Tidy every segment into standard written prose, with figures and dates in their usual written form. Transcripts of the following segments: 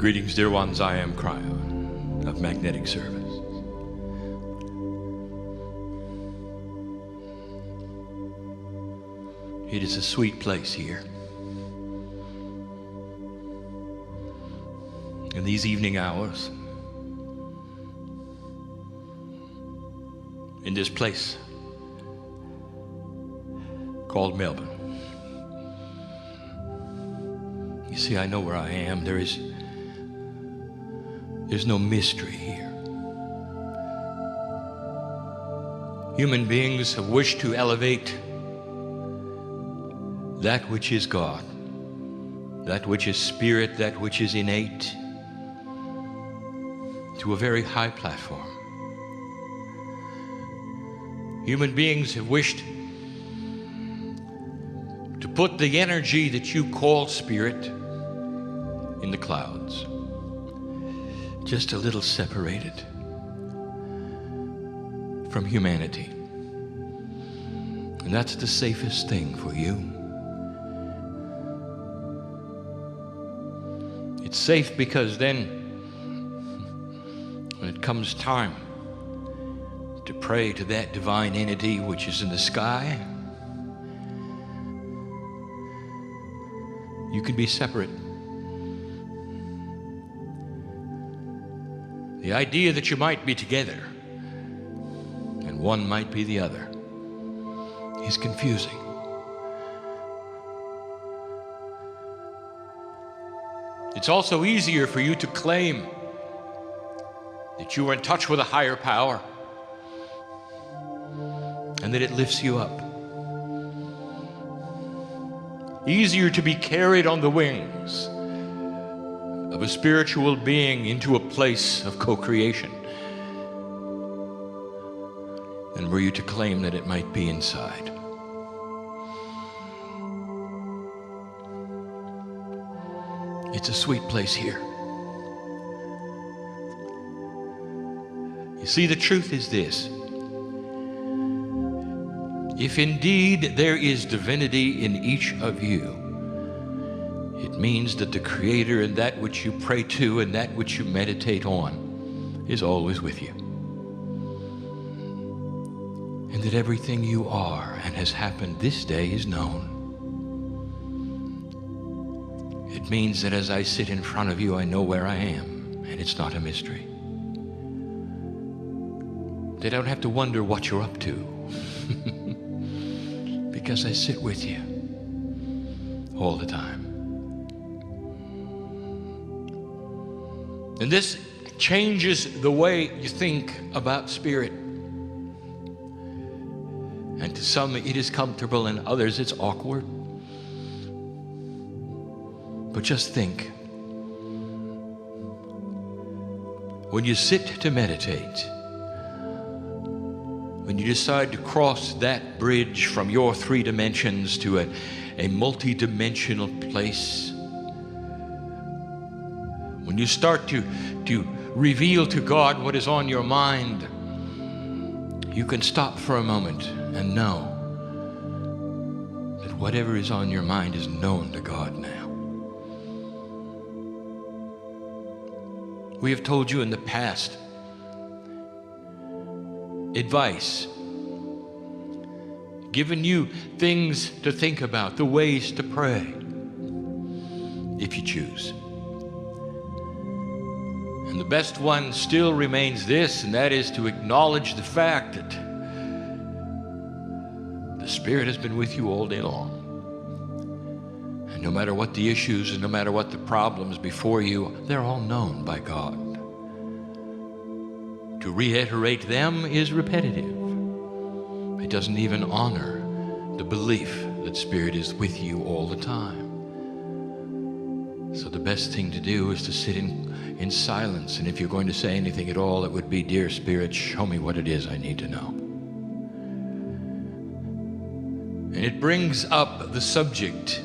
Greetings, dear ones. I am Kryon of Magnetic Service. It is a sweet place here. In these evening hours, in this place called Melbourne. You see, I know where I am. There's no mystery here. Human beings have wished to elevate that which is God, that which is spirit, that which is innate, to a very high platform. Human beings have wished to put the energy that you call spirit in the clouds, just a little separated from humanity. And that's the safest thing for you. It's safe because then, when it comes time to pray to that divine entity which is in the sky, you can be separate. The idea that you might be together and one might be the other is confusing. It's also easier for you to claim that you are in touch with a higher power and that it lifts you up. Easier to be carried on the wings of a spiritual being into a place of co-creation than were you to claim that it might be inside. It's a sweet place here. You see, the truth is this. If indeed there is divinity in each of you, it means that the Creator and that which you pray to and that which you meditate on is always with you. And that everything you are and has happened this day is known. It means that as I sit in front of you, I know where I am, and it's not a mystery. They don't have to wonder what you're up to, because I sit with you all the time. And this changes the way you think about spirit. And to some it is comfortable, and others it's awkward. But just think, when you sit to meditate, when you decide to cross that bridge from your 3 dimensions to a multi-dimensional place, when you start to reveal to God what is on your mind, you can stop for a moment and know that whatever is on your mind is known to God now. We have told you in the past advice, given you things to think about, the ways to pray, if you choose. And the best one still remains this, and that is to acknowledge the fact that the Spirit has been with you all day long. And no matter what the issues and no matter what the problems before you, they're all known by God. To reiterate them is repetitive. It doesn't even honor the belief that Spirit is with you all the time. So the best thing to do is to sit in silence. And if you're going to say anything at all, it would be, "Dear Spirit, show me what it is I need to know." And it brings up the subject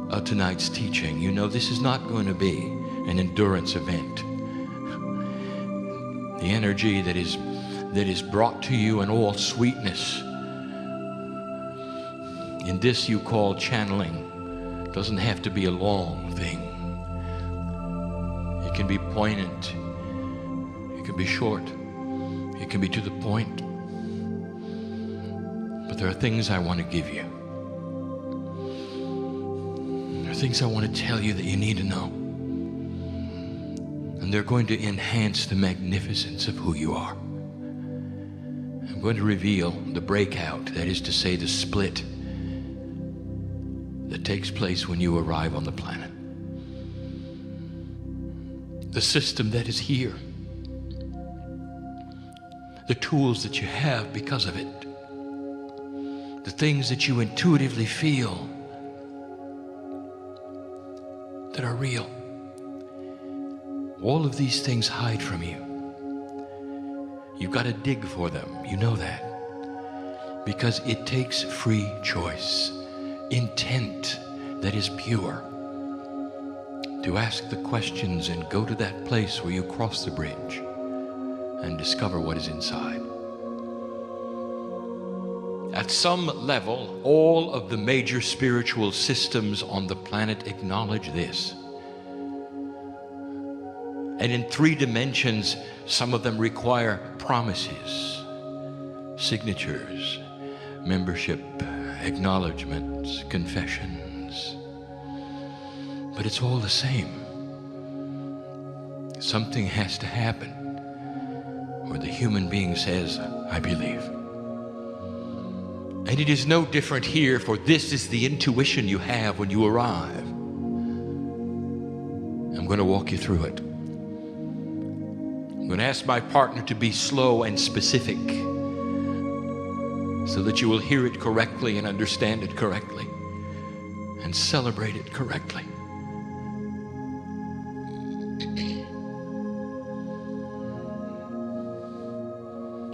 of tonight's teaching. You know, this is not going to be an endurance event. The energy that is brought to you in all sweetness, in this you call channeling, doesn't have to be a long thing. can be poignant. It can be short. It can be to the point. But there are things I want to give you. There are things I want to tell you that you need to know. And they're going to enhance the magnificence of who you are. I'm going to reveal the breakout, that is to say, the split that takes place when you arrive on the planet. The system that is here. The tools that you have because of it. The things that you intuitively feel that are real. All of these things hide from you. You've got to dig for them. You know that. Because it takes free choice, intent that is pure, to ask the questions and go to that place where you cross the bridge and discover what is inside. At some level, all of the major spiritual systems on the planet acknowledge this. And in 3 dimensions, some of them require promises, signatures, membership, acknowledgments, confessions. But it's all the same. Something has to happen where the human being says, I believe. And it is no different here, for this is the intuition you have when you arrive. I'm going to walk you through it. I'm going to ask my partner to be slow and specific so that you will hear it correctly and understand it correctly and celebrate it correctly.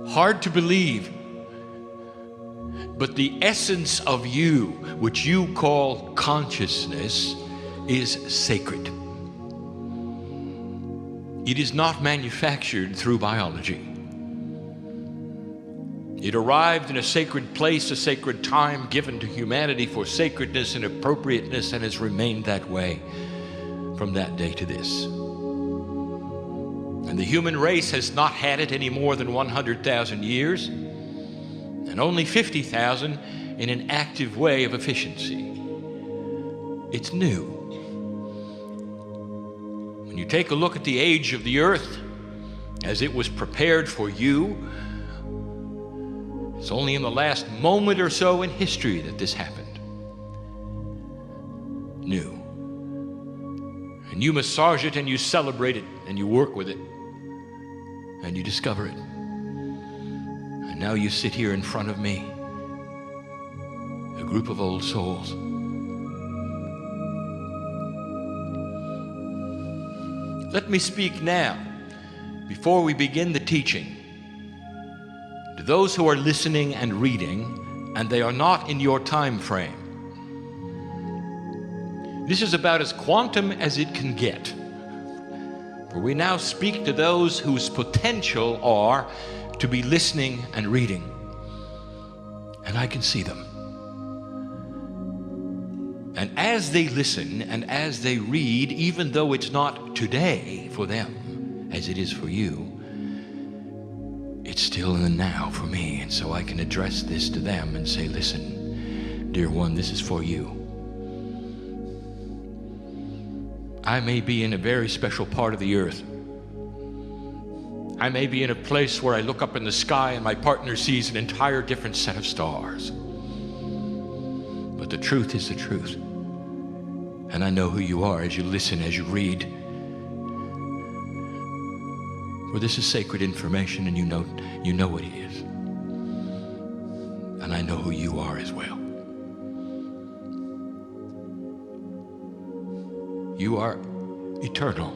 Hard to believe, but the essence of you, which you call consciousness, is sacred. It is not manufactured through biology. It arrived in a sacred place, a sacred time given to humanity for sacredness and appropriateness, and has remained that way from that day to this. And the human race has not had it any more than 100,000 years, and only 50,000 in an active way of efficiency. It's new. When you take a look at the age of the earth as it was prepared for you, it's only in the last moment or so in history that this happened. New. And you massage it and you celebrate it and you work with it and you discover it. And now you sit here in front of me, a group of old souls. Let me speak now, before we begin the teaching, to those who are listening and reading, and they are not in your time frame. This is about as quantum as it can get. For we now speak to those whose potential are to be listening and reading, and I can see them. And as they listen and as they read, even though it's not today for them as it is for you, it's still in the now for me. And so I can address this to them and say, listen, dear one, this is for you. I may be in a very special part of the earth. I may be in a place where I look up in the sky and my partner sees an entire different set of stars. But the truth is the truth. And I know who you are as you listen, as you read. For this is sacred information, and you know what it is. And I know who you are as well. You are eternal,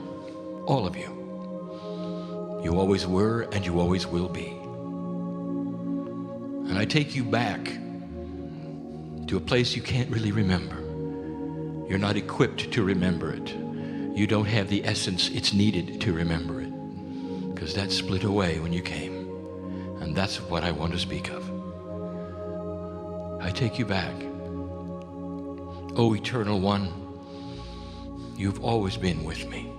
all of you. You always were and you always will be. And I take you back to a place you can't really remember. You're not equipped to remember it. You don't have the essence it's needed to remember it, because that split away when you came. And that's what I want to speak of. I take you back. Oh, Eternal One, you've always been with me.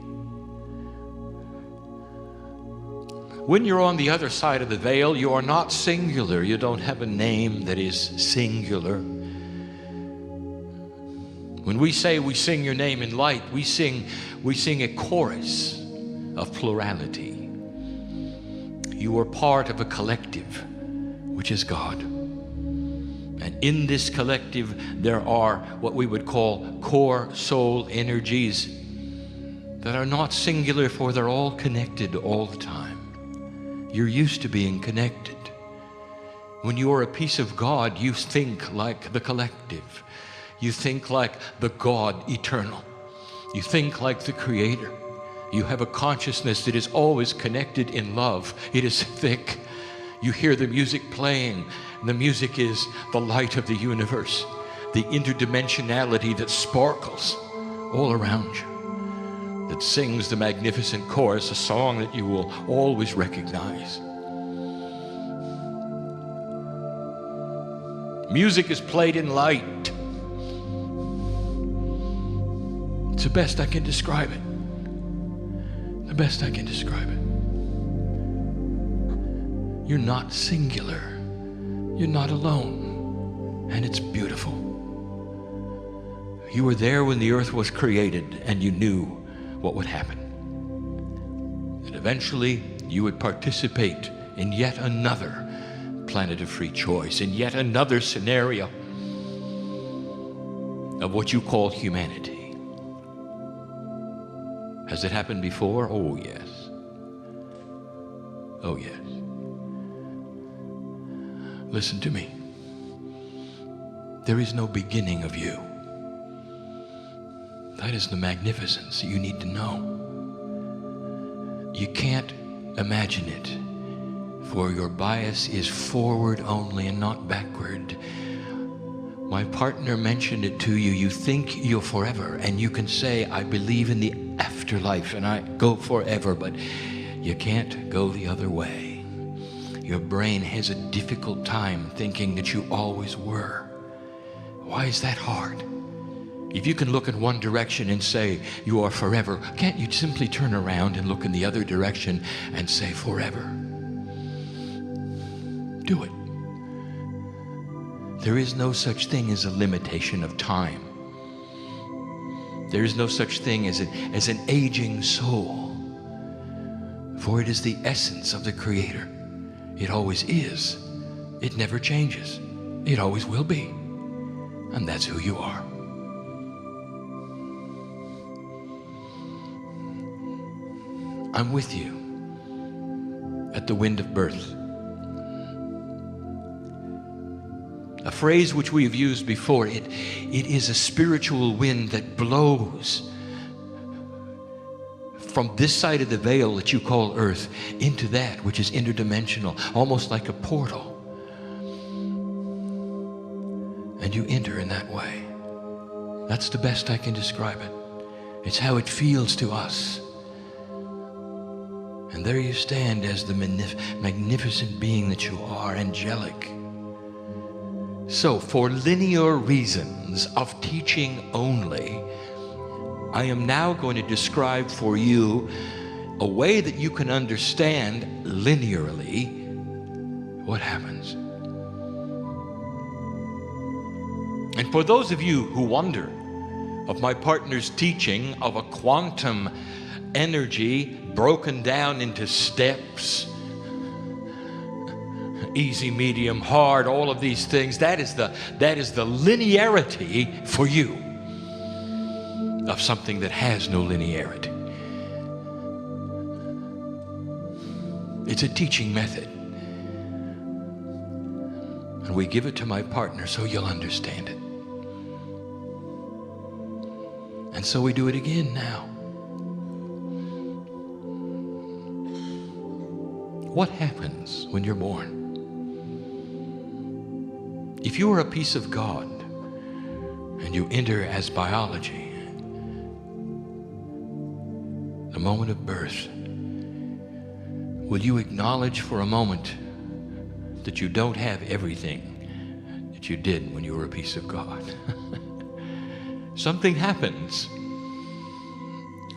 When you're on the other side of the veil, you are not singular. You don't have a name that is singular. When we say we sing your name in light, we sing a chorus of plurality. You are part of a collective, which is God. And in this collective, there are what we would call core soul energies that are not singular, for they're all connected all the time. You're used to being connected. When you are a piece of God, you think like the collective. You think like the God eternal. You think like the Creator. You have a consciousness that is always connected in love. It is thick. You hear the music playing. The music is the light of the universe, the interdimensionality that sparkles all around you, that sings the magnificent chorus, a song that you will always recognize. Music is played in light. It's the best I can describe it. The best I can describe it. You're not singular. You're not alone. And it's beautiful. You were there when the earth was created, and you knew what would happen. That eventually you would participate in yet another planet of free choice, in yet another scenario of what you call humanity. Has it happened before? Oh, yes. Oh, yes. Listen to me. There is no beginning of you. That is the magnificence you need to know. You can't imagine it, for your bias is forward only and not backward. My partner mentioned it to you. You think you're forever, and you can say, I believe in the afterlife, and I go forever, but you can't go the other way. Your brain has a difficult time thinking that you always were. Why is that hard? If you can look in one direction and say you are forever, can't you simply turn around and look in the other direction and say forever? Do it. There is no such thing as a limitation of time. There is no such thing as an aging soul, for it is the essence of the Creator. It always is. It never changes. It always will be. And that's who you are. I'm with you at the wind of birth. A phrase which we have used before, it is a spiritual wind that blows from this side of the veil that you call earth into that which is interdimensional, almost like a portal. And you enter in that way. That's the best I can describe it. It's how it feels to us. And there you stand as the magnificent being that you are, angelic. So, for linear reasons of teaching only, I am now going to describe for you a way that you can understand linearly what happens. And for those of you who wonder of my partner's teaching of a quantum energy broken down into steps, easy, medium, hard, all of these things, that is the linearity for you of something that has no linearity. It's a teaching method. And we give it to my partner so you'll understand it. And so we do it again now. What happens when you're born? If you are a piece of God and you enter as biology, the moment of birth, will you acknowledge for a moment that you don't have everything that you did when you were a piece of God? Something happens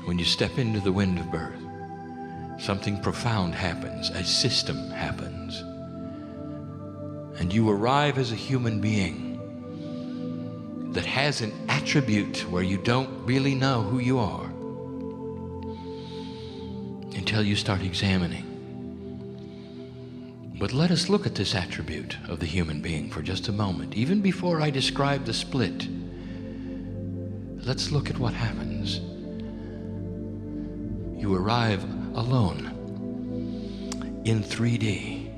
when you step into the wind of birth. something profound happens. A system happens. And you arrive as a human being that has an attribute where you don't really know who you are until you start examining. But let us look at this attribute of the human being for just a moment. Even before I describe the split, let's look at what happens. You arrive alone in 3D.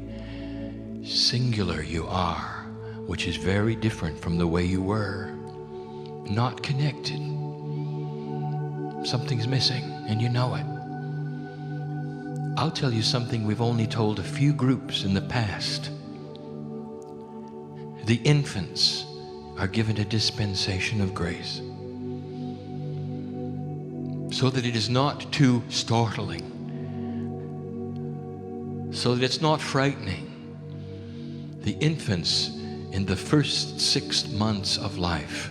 Singular you are, which is very different from the way you were. Not connected. Something's missing, and you know it. I'll tell you something we've only told a few groups in the past. The infants are given a dispensation of grace, so that it is not too startling, so that it's not frightening. The infants in the first 6 months of life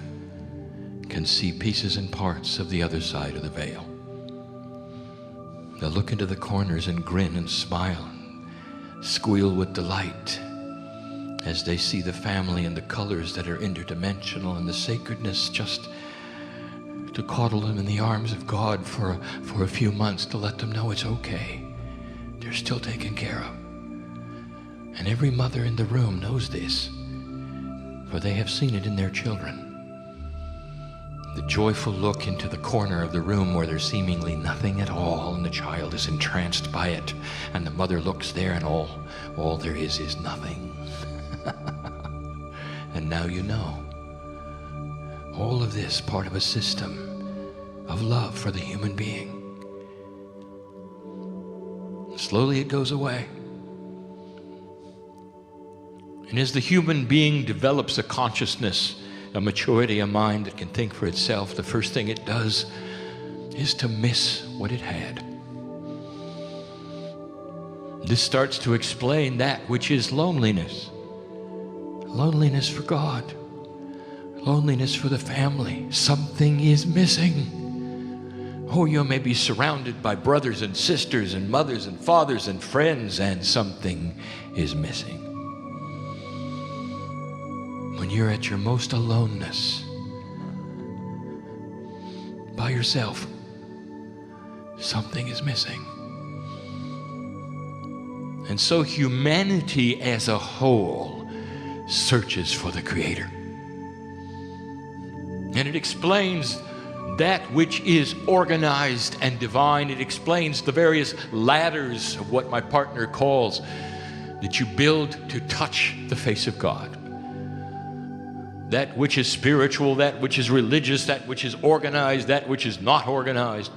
can see pieces and parts of the other side of the veil. They'll look into the corners and grin and smile and squeal with delight as they see the family and the colors that are interdimensional and the sacredness, just to coddle them in the arms of God for a few months, to let them know it's okay. They're still taken care of. And every mother in the room knows this, for they have seen it in their children. The joyful look into the corner of the room where there's seemingly nothing at all, and the child is entranced by it, and the mother looks there, and all there is nothing. And now you know. All of this part of a system of love for the human being. Slowly it goes away. And as the human being develops a consciousness, a maturity, a mind that can think for itself, the first thing it does is to miss what it had. This starts to explain that which is loneliness. Loneliness for God. Loneliness for the family. Something is missing. Oh, you may be surrounded by brothers and sisters and mothers and fathers and friends, and something is missing. When you're at your most aloneness, by yourself, something is missing. And so humanity as a whole searches for the Creator. And it explains that which is organized and divine. It explains the various ladders of what my partner calls that you build to touch the face of God. That which is spiritual, that which is religious, that which is organized, that which is not organized.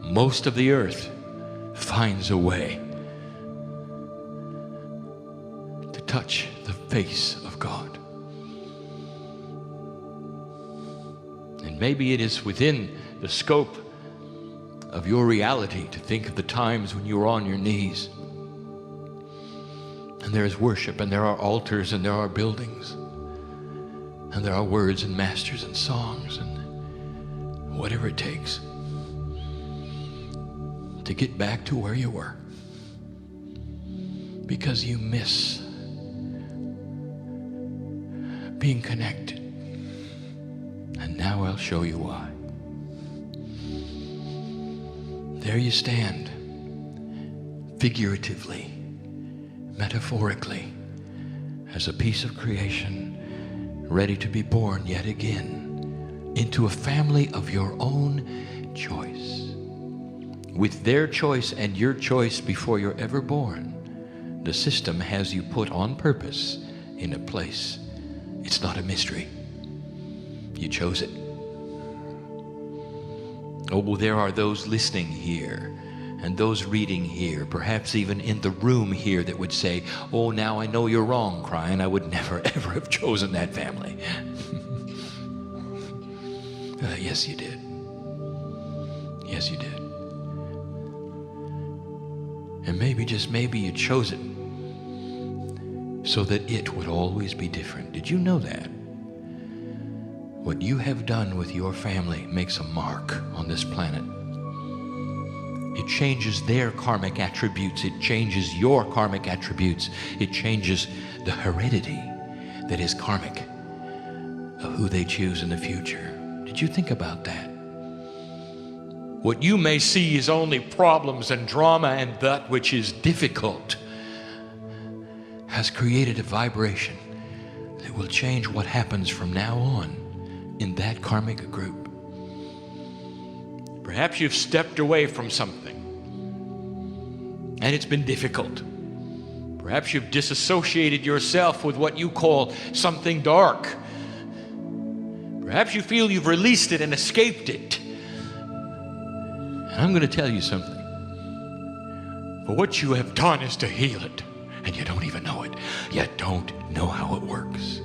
Most of the earth finds a way to touch the face of God. And maybe it is within the scope of your reality to think of the times when you were on your knees. And there is worship, and there are altars, and there are buildings. And there are words and masters and songs and whatever it takes to get back to where you were, because you miss being connected. And now I'll show you why. There you stand, figuratively, metaphorically, as a piece of creation, ready to be born yet again into a family of your own choice. With their choice and your choice before you're ever born, the system has you put on purpose in a place. It's not a mystery. You chose it. Oh, well, there are those listening here and those reading here, perhaps even in the room here, that would say, oh, now I know you're wrong, Kryon. I would never, ever have chosen that family. Yes, you did. Yes, you did. And maybe, just maybe, you chose it so that it would always be different. Did you know that? What you have done with your family makes a mark on this planet. It changes their karmic attributes. It changes your karmic attributes. It changes the heredity that is karmic of who they choose in the future. Did you think about that? What you may see is only problems and drama, and that which is difficult has created a vibration that will change what happens from now on in that karmic group. Perhaps you've stepped away from something and it's been difficult. Perhaps you've disassociated yourself with what you call something dark. Perhaps you feel you've released it and escaped it. And I'm going to tell you something. For what you have done is to heal it, and you don't even know it. You don't know how it works.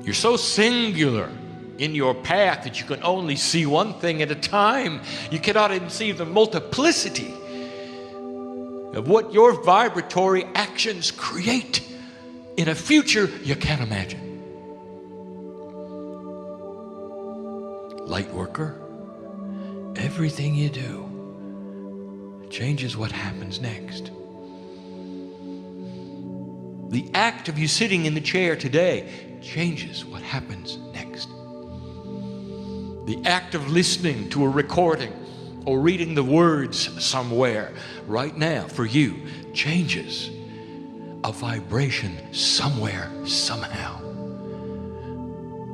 You're so singular in your path that you can only see one thing at a time. You cannot even see the multiplicity of what your vibratory actions create in a future you can't imagine. Light worker, everything you do changes what happens next. The act of you sitting in the chair today changes what happens next. The act of listening to a recording or reading the words somewhere right now for you changes a vibration somewhere, somehow.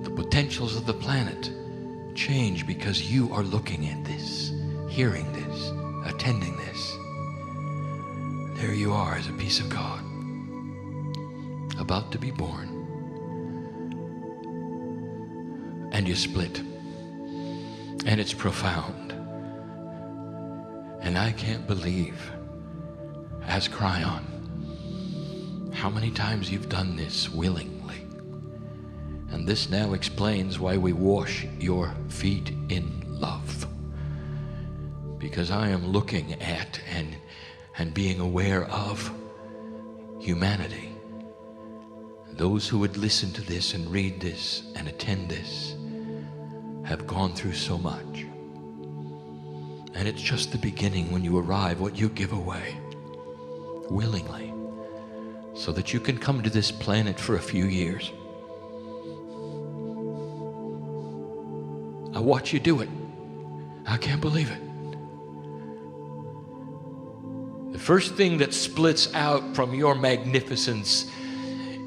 The potentials of the planet change because you are looking at this, hearing this, attending this. There you are as a piece of God, about to be born. And you split. And it's profound. And I can't believe, as Kryon, how many times you've done this willingly. And this now explains why we wash your feet in love. Because I am looking at and being aware of humanity. Those who would listen to this and read this and attend this have gone through so much. And it's just the beginning when you arrive, what you give away willingly, so that you can come to this planet for a few years. I watch you do it. I can't believe it. The first thing that splits out from your magnificence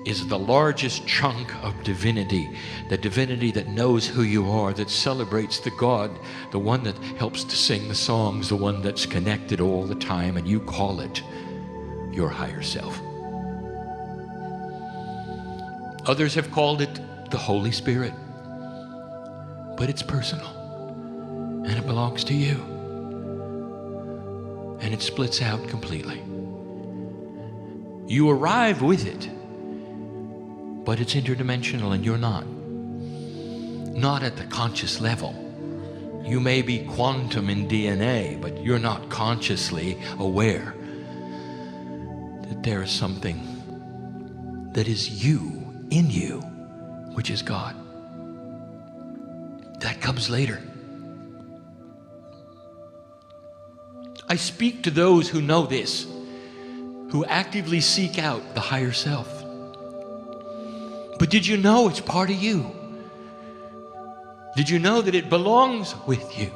is the largest chunk of divinity, the divinity that knows who you are, that celebrates the God, the one that helps to sing the songs, the one that's connected all the time, and you call it your higher self. Others have called it the Holy Spirit, but it's personal, and it belongs to you, and it splits out completely. You arrive with it, but it's interdimensional, and you're not at the conscious level. You may be quantum in DNA, but you're not consciously aware that there is something that is you, in you, which is God. That comes later. I speak to those who know this, who actively seek out the higher self. But did you know it's part of you? Did you know that it belongs with you?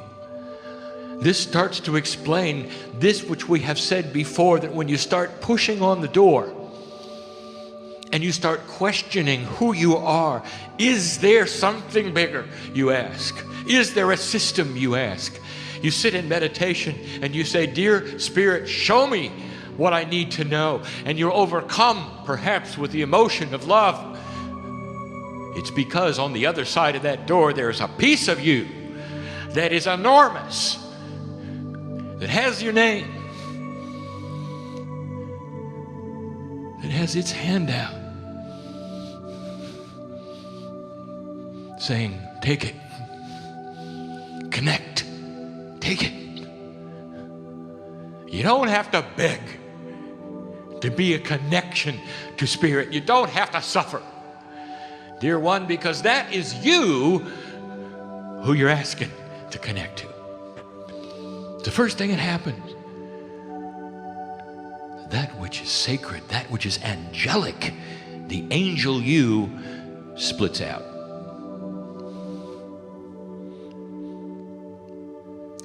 This starts to explain this which we have said before, that when you start pushing on the door and you start questioning who you are, is there something bigger, you ask? Is there a system, you ask? You sit in meditation and you say, "Dear Spirit, show me what I need to know." And you're overcome perhaps with the emotion of love. It's because on the other side of that door there's a piece of you that is enormous, that has your name, that has its hand out saying, "Take it, connect, take it." You don't have to beg to be a connection to Spirit. You don't have to suffer, dear one, because that is you who you're asking to connect to. The first thing that happens, that which is sacred, that which is angelic, the angel you splits out.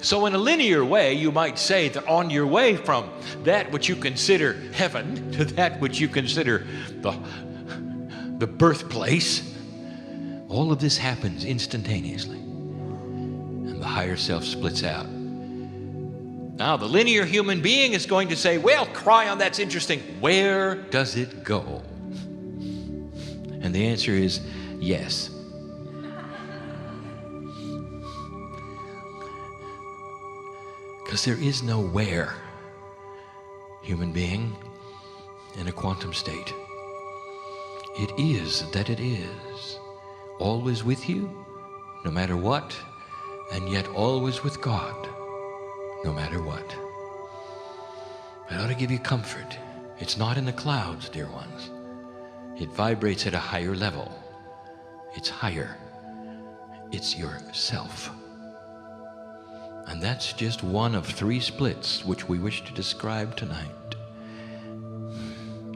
So in a linear way, you might say that on your way from that which you consider heaven to that which you consider the birthplace, all of this happens instantaneously. And the higher self splits out. Now, the linear human being is going to say, well, Kryon, that's interesting. Where does it go? And the answer is yes. Because there is no where, human being, in a quantum state. It is that it is. Always with you, no matter what, and yet always with God, no matter what. It ought to give you comfort. It's not in the clouds, dear ones. It vibrates at a higher level. It's higher. It's yourself. And that's just one of 3 splits which we wish to describe tonight.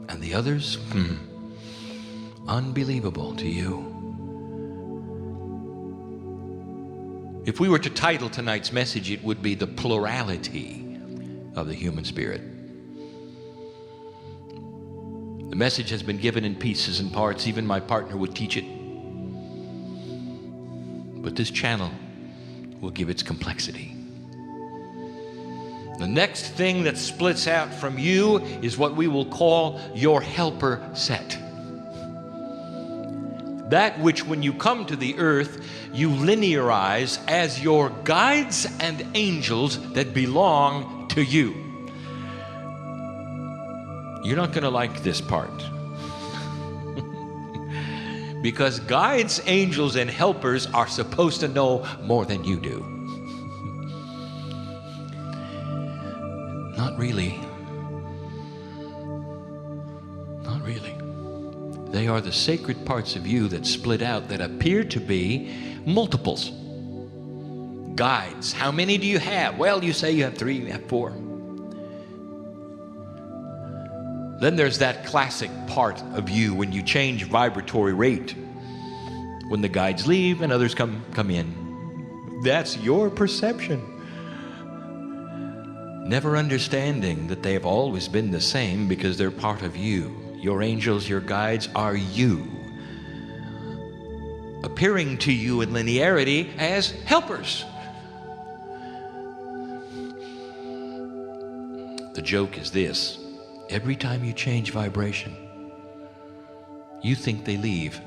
And the others, unbelievable to you. If we were to title tonight's message, it would be The Plurality of the Human Spirit. The message has been given in pieces and parts. Even my partner would teach it. But this channel will give its complexity. The next thing that splits out from you is what we will call your helper set. That which, when you come to the earth, you linearize as your guides and angels that belong to you. You're not going to like this part. Because guides, angels, and helpers are supposed to know more than you do. Not really. Not really. They are the sacred parts of you that split out that appear to be multiples. Guides. How many do you have? Well, you say you have 3, you have 4. Then there's that classic part of you when you change vibratory rate. When the guides leave and others come in. That's your perception. Never understanding that they have always been the same because they're part of you. Your angels, your guides are you. Appearing to you in linearity as helpers. The joke is this. Every time you change vibration, you think they leave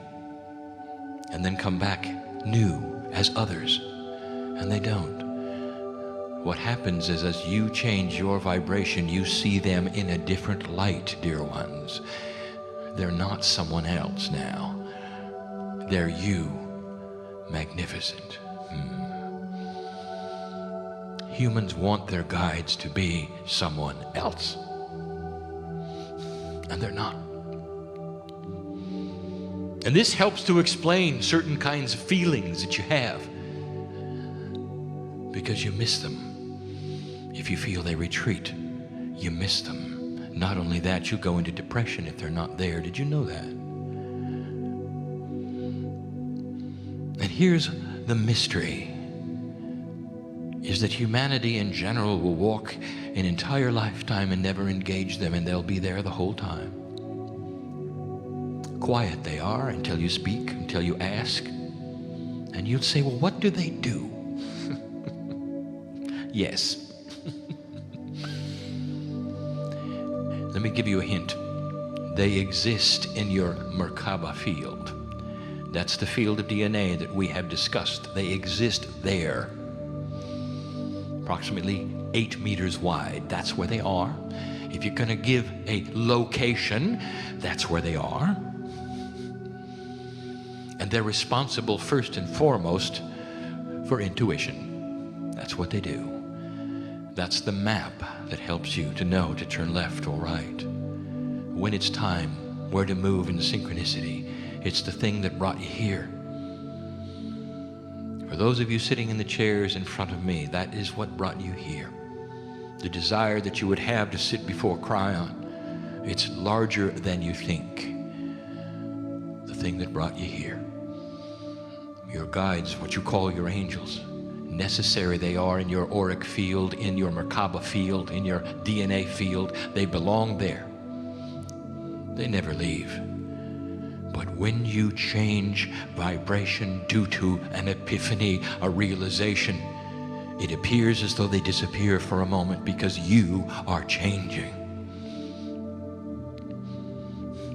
and then come back new as others, and they don't. What happens is as you change your vibration, you see them in a different light, dear ones. They're not someone else now. They're you. Magnificent. Humans want their guides to be someone else. And they're not. And this helps to explain certain kinds of feelings that you have. Because you miss them. If you feel they retreat, you miss them. Not only that, you go into depression if they're not there. Did you know that? And here's the mystery, is that humanity in general will walk an entire lifetime and never engage them, and they'll be there the whole time. Quiet they are until you speak, until you ask. And you'll say, well, what do they do? Yes. Let me give you a hint. They exist in your Merkaba field. That's the field of DNA that we have discussed. They exist there. Approximately 8 meters wide. That's where they are. If you're going to give a location, that's where they are. And they're responsible first and foremost for intuition. That's what they do. That's the map that helps you to know to turn left or right. When it's time, where to move in synchronicity. It's the thing that brought you here. For For those of you sitting in the chairs in front of me, that is what brought you here. The desire that you would have to sit before Kryon, it's larger than you think. The thing that brought you here. Your guides, what you call your angels, necessary they are in your auric field, in your Merkaba field, in your DNA field. They belong there. They never leave. But when you change vibration due to an epiphany, a realization, it appears as though they disappear for a moment because you are changing.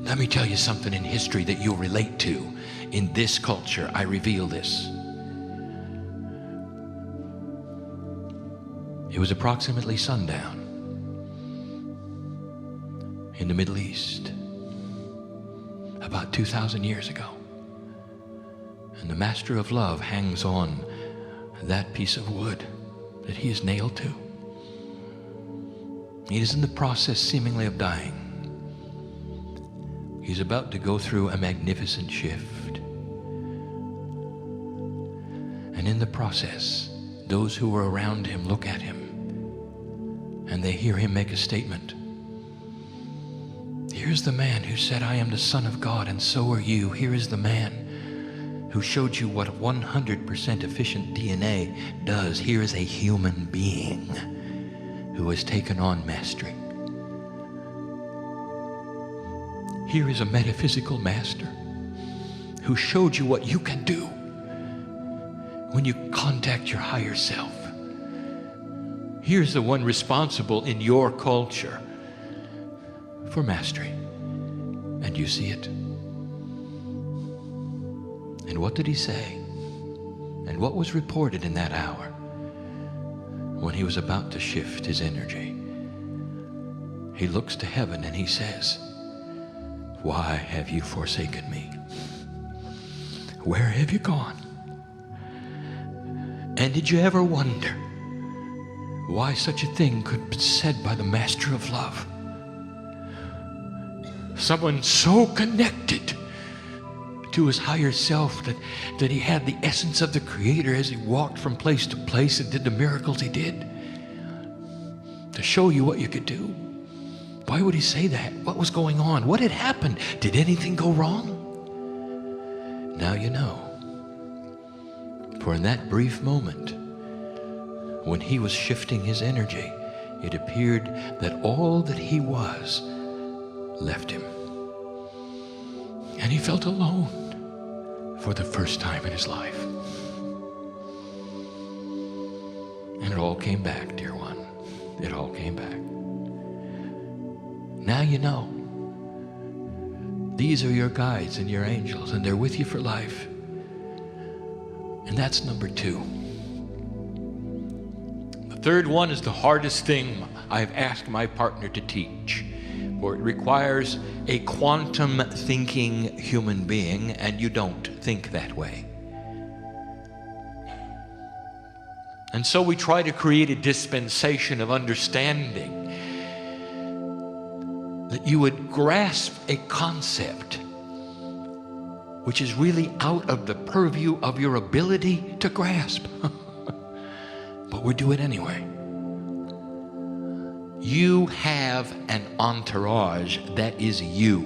Let me tell you something in history that you'll relate to. In this culture, I reveal this. It was approximately sundown in the Middle East, about 2,000 years ago. And the Master of Love hangs on that piece of wood that he is nailed to. He is in the process seemingly of dying. He's about to go through a magnificent shift. And in the process, those who are around him look at him and they hear him make a statement. Here's the man who said, I am the Son of God, and so are you. Here is the man who showed you what 100% efficient DNA does. Here is a human being who has taken on mastery. Here is a metaphysical master who showed you what you can do when you contact your higher self. Here's the one responsible in your culture for mastery. And you see it. And what did he say? And what was reported in that hour when he was about to shift his energy? He looks to heaven and he says, why have you forsaken me? Where have you gone? And did you ever wonder why such a thing could be said by the Master of Love? Someone so connected to his higher self that he had the essence of the Creator as he walked from place to place and did the miracles he did to show you what you could do. Why would he say that? What was going on? What had happened? Did anything go wrong? Now you know. For in that brief moment, when he was shifting his energy, it appeared that all that he was left him. And he felt alone for the first time in his life. And it all came back, dear one. It all came back. Now you know. These are your guides and your angels, and they're with you for life. And that's number 2. The third one is the hardest thing I've asked my partner to teach, for it requires a quantum thinking human being, and you don't think that way. And so we try to create a dispensation of understanding that you would grasp a concept which is really out of the purview of your ability to grasp. But we do it anyway. You have an entourage that is you.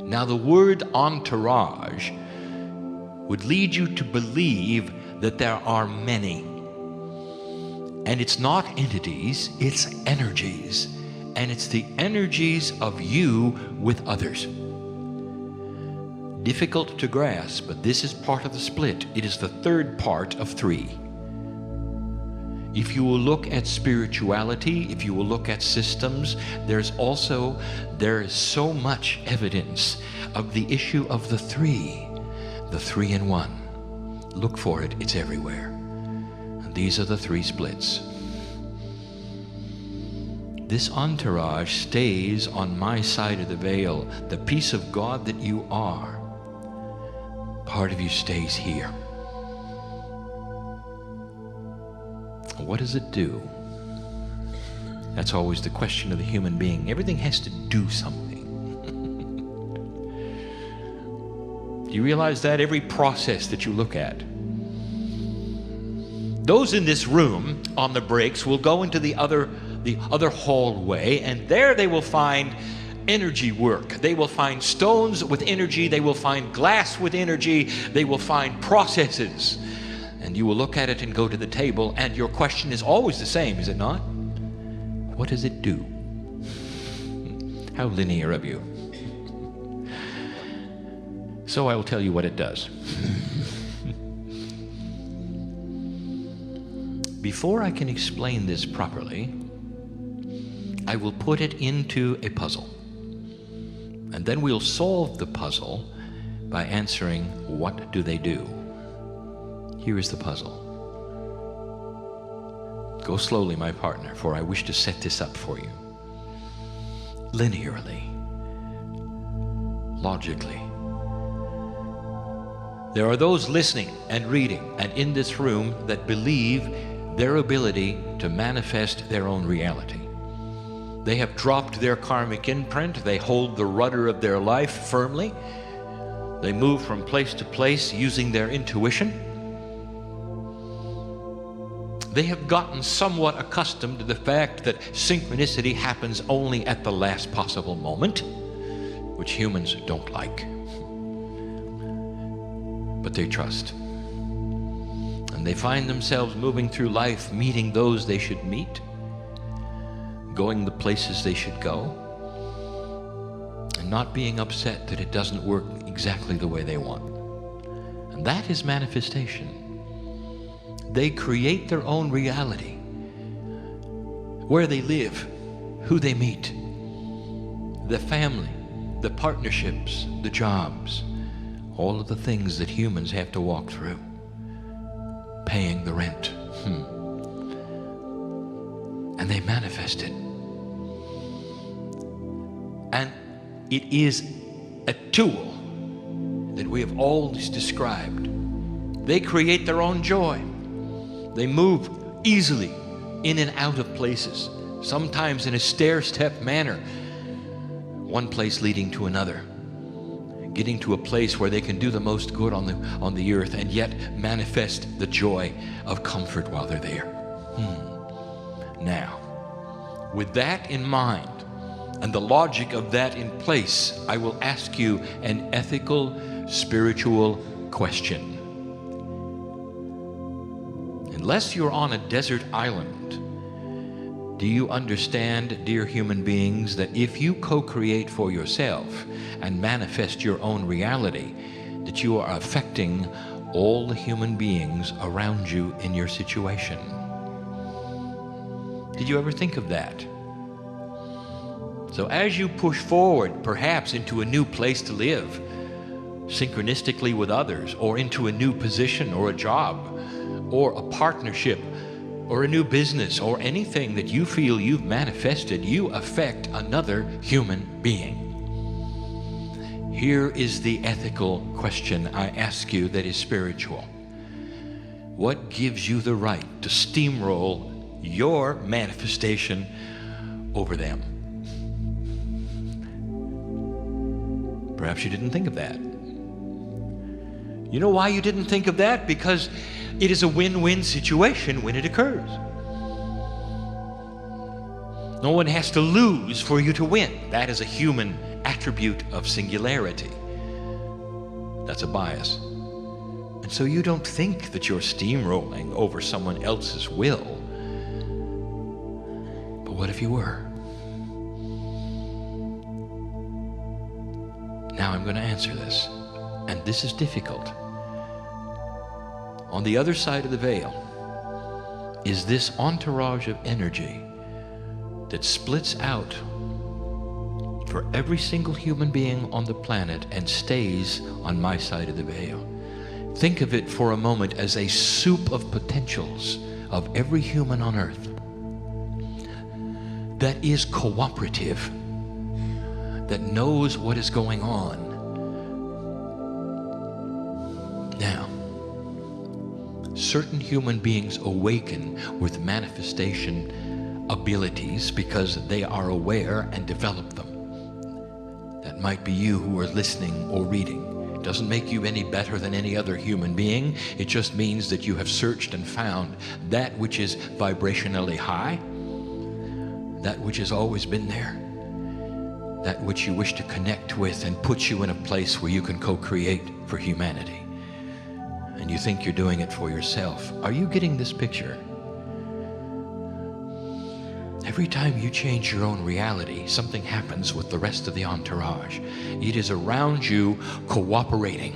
Now the word entourage would lead you to believe that there are many. And it's not entities, it's energies. And it's the energies of you with others. Difficult to grasp, but this is part of the split. It is the third part of 3. If you will look at spirituality, if you will look at systems, there is so much evidence of the issue of the 3 in 1. Look for it, it's everywhere. And these are the 3 splits. This entourage stays on my side of the veil. The peace of God that you are, part of you stays here. What does it do? That's always the question of the human being. Everything has to do something. Do you realize that? Every process that you look at, Those in this room on the breaks will go into the other hallway, and there they will find energy work. They will find stones with energy. They will find glass with energy. They will find processes. And you will look at it and go to the table, and your question is always the same, is it not? What does it do? How linear of you. So I will tell you what it does. Before I can explain this properly, I will put it into a puzzle. And then we'll solve the puzzle by answering, what do they do? Here is the puzzle. Go slowly, my partner, for I wish to set this up for you. Linearly, logically. There are those listening and reading and in this room that believe their ability to manifest their own reality. They have dropped their karmic imprint. They hold the rudder of their life firmly. They move from place to place using their intuition. They have gotten somewhat accustomed to the fact that synchronicity happens only at the last possible moment, which humans don't like. But they trust. And they find themselves moving through life, meeting those they should meet, going the places they should go, and not being upset that it doesn't work exactly the way they want. And that is manifestation. They create their own reality, where they live, who they meet, the family, the partnerships, the jobs, all of the things that humans have to walk through. Paying the rent. And they manifest it. And it is a tool that we have always described. They create their own joy. They move easily in and out of places, sometimes in a stair-step manner, one place leading to another, getting to a place where they can do the most good on the earth and yet manifest the joy of comfort while they're there. Now, with that in mind and the logic of that in place, I will ask you an ethical, spiritual question. Unless you're on a desert island, do you understand, dear human beings, that if you co-create for yourself and manifest your own reality, that you are affecting all the human beings around you in your situation? Did you ever think of that? So as you push forward, perhaps into a new place to live, synchronistically with others, or into a new position or a job, or a partnership, or a new business, or anything that you feel you've manifested, you affect another human being. Here is the ethical question I ask you that is spiritual. What gives you the right to steamroll your manifestation over them? Perhaps you didn't think of that. You know why you didn't think of that? Because it is a win-win situation when it occurs. No one has to lose for you to win. That is a human attribute of singularity. That's a bias. And so you don't think that you're steamrolling over someone else's will. But what if you were? Now I'm going to answer this. And this is difficult. On the other side of the veil is this entourage of energy that splits out for every single human being on the planet and stays on my side of the veil. Think of it for a moment as a soup of potentials of every human on earth that is cooperative, that knows what is going on. Now, certain human beings awaken with manifestation abilities because they are aware and develop them. That might be you who are listening or reading. Doesn't make you any better than any other human being. It just means that you have searched and found that which is vibrationally high, that which has always been there, that which you wish to connect with, and puts you in a place where you can co-create for humanity. And you think you're doing it for yourself. Are you getting this picture? Every time you change your own reality, something happens with the rest of the entourage. It is around you cooperating.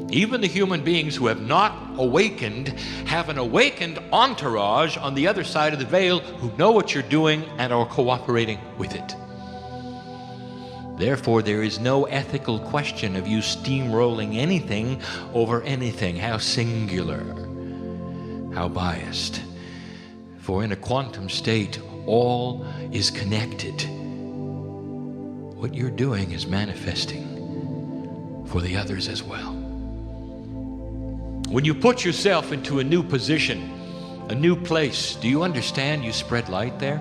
Even the human beings who have not awakened have an awakened entourage on the other side of the veil who know what you're doing and are cooperating with it. Therefore, there is no ethical question of you steamrolling anything over anything. How singular, how biased. For in a quantum state, all is connected. What you're doing is manifesting for the others as well. When you put yourself into a new position, a new place, do you understand you spread light there?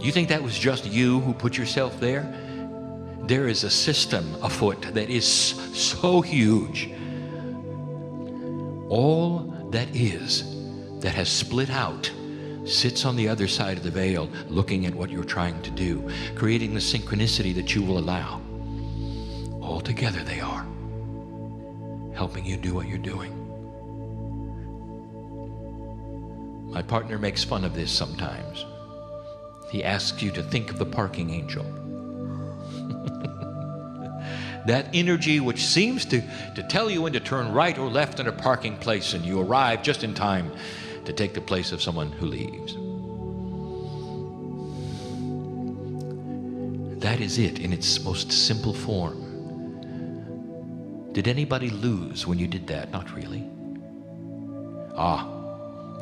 You think that was just you who put yourself there? There is a system afoot that is so huge. All that has split out sits on the other side of the veil looking at what you're trying to do, creating the synchronicity that you will allow. All together they are, helping you do what you're doing. My partner makes fun of this sometimes. He asks you to think of the parking angel. That energy which seems to tell you when to turn right or left in a parking place, and you arrive just in time to take the place of someone who leaves. That is it in its most simple form. Did anybody lose when you did that? Not really.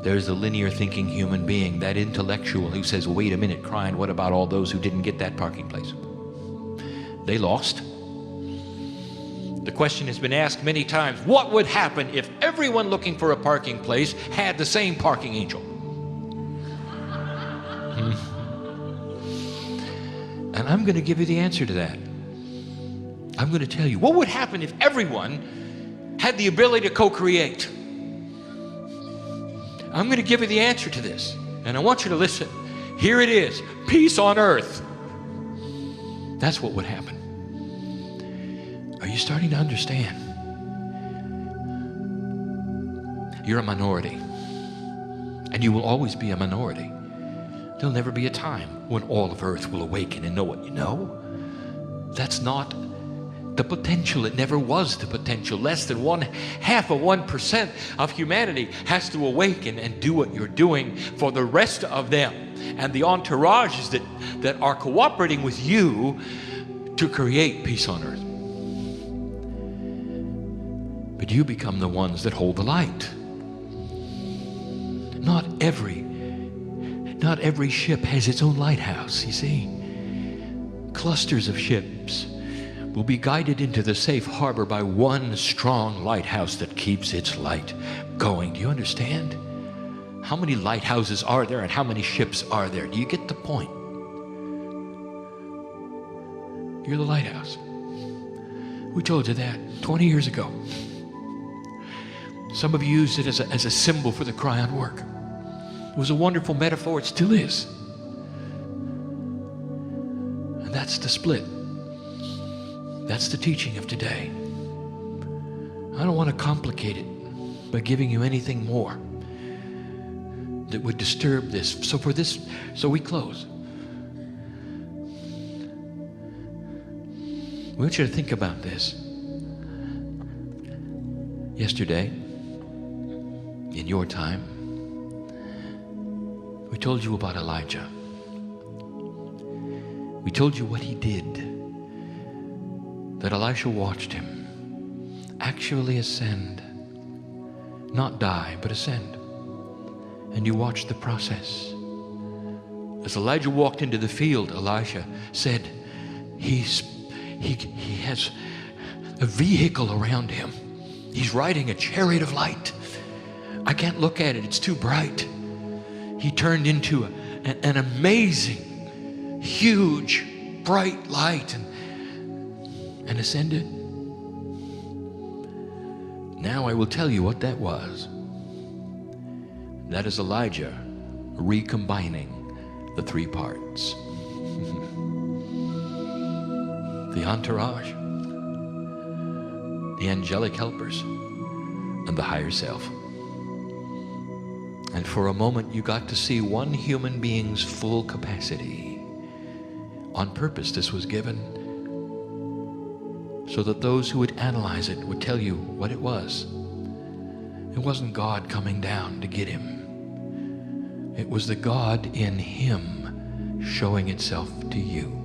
There's the linear thinking human being, that intellectual who says, wait a minute, Kryon, what about all those who didn't get that parking place? They lost. The question has been asked many times, what would happen if everyone looking for a parking place had the same parking angel? And I'm going to give you the answer to that. I'm going to tell you, what would happen if everyone had the ability to co-create? I'm going to give you the answer to this, and I want you to listen. Here it is, peace on earth. That's what would happen. Are you starting to understand? You're a minority, and you will always be a minority. There'll never be a time when all of earth will awaken and know what you know. That's not the potential. It never was the potential. Less than 0.5% of humanity has to awaken and do what you're doing for the rest of them and the entourages that are cooperating with you to create peace on earth. But you become the ones that hold the light. Not every ship has its own lighthouse, you see. Clusters of ships will be guided into the safe harbor by one strong lighthouse that keeps its light going. Do you understand? How many lighthouses are there and how many ships are there? Do you get the point? You're the lighthouse. We told you that 20 years ago. Some of you used it as a symbol for the Kryon work. It was a wonderful metaphor. It still is. And that's the split. That's the teaching of today. I don't want to complicate it by giving you anything more that would disturb this. So we close. We want you to think about this. Yesterday, in your time, we told you about Elijah. We told you what he did. That Elisha watched him actually ascend. Not die, but ascend. And you watched the process. As Elijah walked into the field, Elisha said, he has a vehicle around him. He's riding a chariot of light. I can't look at it, it's too bright. He turned into an amazing, huge, bright light. And and ascended. Now I will tell you what that was. That is Elijah recombining the three parts. The entourage, the angelic helpers, and the higher self. And for a moment you got to see one human being's full capacity. On purpose this was given, so that those who would analyze it would tell you what it was. It wasn't God coming down to get him. It was the God in him showing itself to you.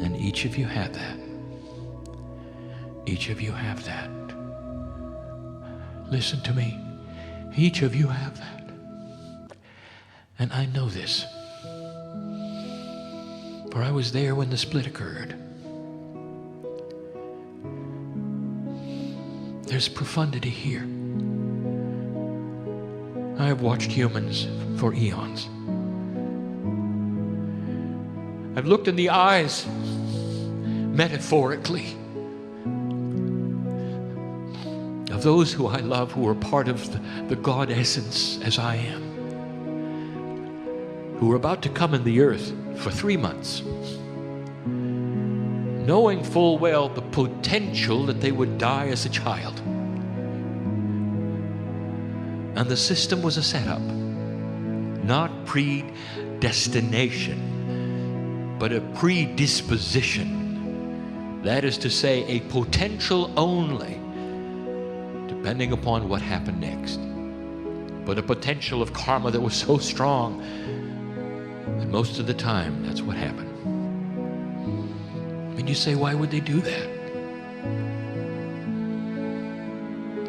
And each of you have that. Each of you have that. Listen to me. Each of you have that. And I know this, for I was there when the split occurred. There's profundity here. I have watched humans for eons. I've looked in the eyes, metaphorically, of those who I love, who are part of the God essence as I am, who are about to come in the earth for 3 months, knowing full well the potential that they would die as a child. And the system was a setup, not predestination, but a predisposition. That is to say, a potential only, depending upon what happened next. But a potential of karma that was so strong that most of the time that's what happened. And you say, why would they do that?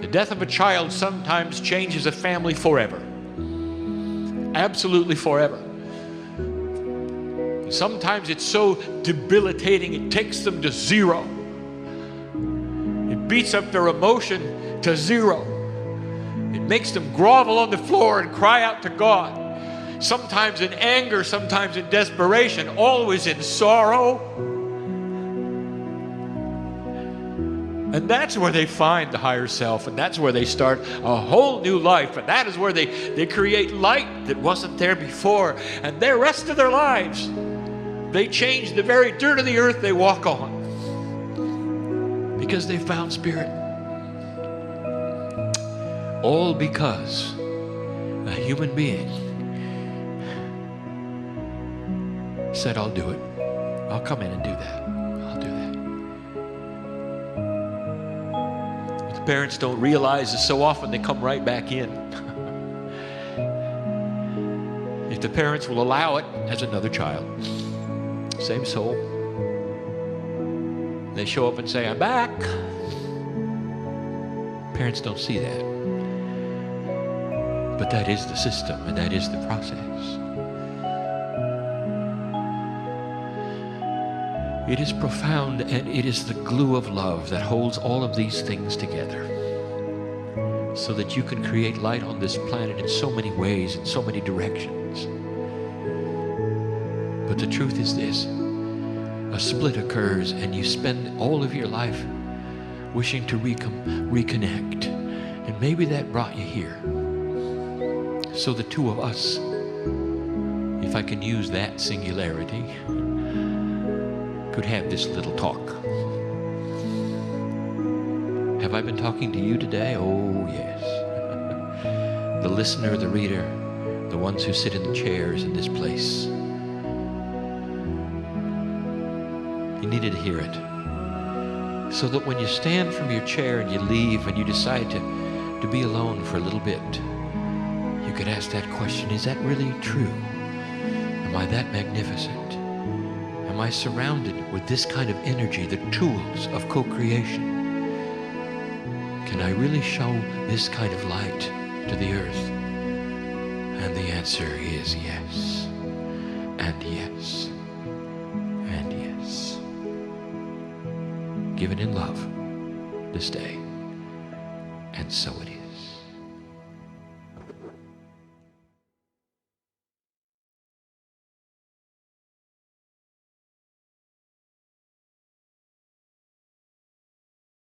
The death of a child sometimes changes a family forever. Absolutely forever. Sometimes it's so debilitating, it takes them to zero. It beats up their emotion to zero. It makes them grovel on the floor and cry out to God. Sometimes in anger, sometimes in desperation, always in sorrow. And that's where they find the higher self, and that's where they start a whole new life, and that is where they create light that wasn't there before. And the rest of their lives, they change the very dirt of the earth they walk on, because they found spirit. All because a human being said, I'll do it. I'll come in and do that. I'll do that. What the parents don't realize is so often they come right back in. If the parents will allow it as another child, same soul, they show up and say, I'm back. Parents don't see that. But that is the system, and that is the process. It is profound, and it is the glue of love that holds all of these things together, so that you can create light on this planet in so many ways, in so many directions. But the truth is this: a split occurs, and you spend all of your life wishing to reconnect. And maybe that brought you here. So the two of us, if I can use that singularity, could have this little talk. Have I been talking to you today? Oh, yes. The listener, the reader, the ones who sit in the chairs in this place. You needed to hear it. So that when you stand from your chair and you leave and you decide to be alone for a little bit, you could ask that question, is that really true? Am I that magnificent? Am I surrounded with this kind of energy, the tools of co-creation? Can I really show this kind of light to the earth? And the answer is yes, and yes, and yes. Given in love this day, and so it is.